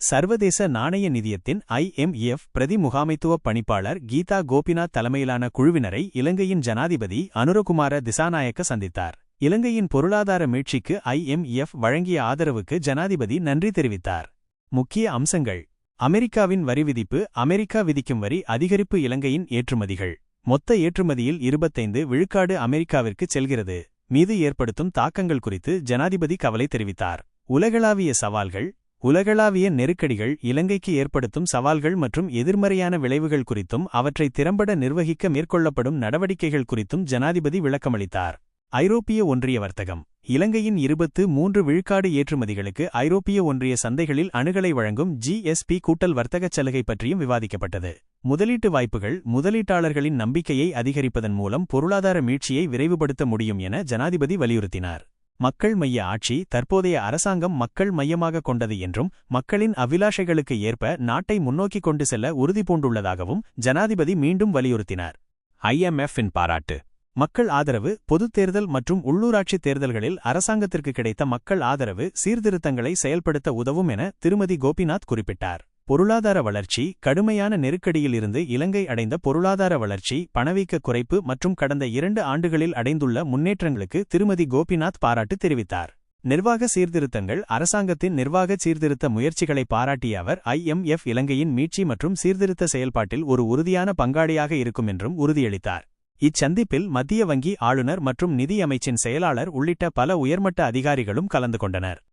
சர்வதேச நாணய நிதியத்தின் IMF பிரதி முகாமைத்துவ பணிப்பாளர் கீதா கோபிநாத் தலைமையிலான குழுவினரை இலங்கையின் ஜனாதிபதி அனுரகுமார திசாநாயக்க சந்தித்தார். இலங்கையின் பொருளாதார மீட்சிக்கு IMF வழங்கிய ஆதரவுக்கு ஜனாதிபதி நன்றி தெரிவித்தார். முக்கிய அம்சங்கள்: அமெரிக்காவின் வரி விதிப்பு, அமெரிக்கா விதிக்கும் வரி அதிகரிப்பு, இலங்கையின் ஏற்றுமதிகள். மொத்த ஏற்றுமதியில் 25 விழுக்காடு அமெரிக்காவிற்கு செல்கிறது மீது ஏற்படுத்தும் தாக்கங்கள் குறித்து ஜனாதிபதி கவலை தெரிவித்தார். உலகளாவிய சவால்கள். உலகளாவிய நெருக்கடிகள் இலங்கைக்கு ஏற்படுத்தும் சவால்கள் மற்றும் எதிர்மறையான விளைவுகள் குறித்தும் அவற்றை திறம்பட நிர்வகிக்க மேற்கொள்ளப்படும் நடவடிக்கைகள் குறித்தும் ஜனாதிபதி விளக்கமளித்தார். ஐரோப்பிய ஒன்றிய வர்த்தகம். இலங்கையின் 23 விழுக்காடு ஏற்றுமதிகளுக்கு ஐரோப்பிய ஒன்றிய சந்தைகளில் அணுகலை வழங்கும் GSP கூட்டல் வர்த்தகச் சலுகை பற்றியும் விவாதிக்கப்பட்டது. முதலீட்டு வாய்ப்புகள். முதலீட்டாளர்களின் நம்பிக்கையை அதிகரிப்பதன் மூலம் பொருளாதார மீட்சியை விரைவுபடுத்த முடியும் என ஜனாதிபதி வலியுறுத்தினார். மக்கள் மைய ஆட்சி. தற்போதைய அரசாங்கம் மக்கள் மையமாக கொண்டது என்றும் மக்களின் அபிலாஷைகளுக்கு ஏற்ப நாட்டை முன்னோக்கி கொண்டு செல்ல உறுதிபூண்டுள்ளதாகவும் ஜனாதிபதி மீண்டும் வலியுறுத்தினார். IMF-இன் பாராட்டு. மக்கள் ஆதரவு. பொதுத் தேர்தல் மற்றும் உள்ளூராட்சி தேர்தல்களில் அரசாங்கத்திற்கு கிடைத்த மக்கள் ஆதரவு சீர்திருத்தங்களை செயல்படுத்த உதவும் என திருமதி கோபிநாத் குறிப்பிட்டார். பொருளாதார வளர்ச்சி. கடுமையான நெருக்கடியில் இருந்து இலங்கை அடைந்த பொருளாதார வளர்ச்சி, பணவீக்க குறைப்பு மற்றும் கடந்த 2 ஆண்டுகளில் அடைந்துள்ள முன்னேற்றங்களுக்கு திருமதி கோபிநாத் பாராட்டு தெரிவித்தார். நிர்வாக சீர்திருத்தங்கள். அரசாங்கத்தின் நிர்வாக சீர்திருத்த முயற்சிகளை பாராட்டிய அவர் IMF இலங்கையின் மீட்சி மற்றும் சீர்திருத்த செயல்பாட்டில் ஒரு உறுதியான பங்காளியாக இருக்கும் என்றும் உறுதியளித்தார். இச்சந்திப்பில் மத்திய வங்கி ஆளுநர் மற்றும் நிதி அமைச்சின் செயலாளர் உள்ளிட்ட பல உயர்மட்ட அதிகாரிகளும் கலந்து கொண்டனர்.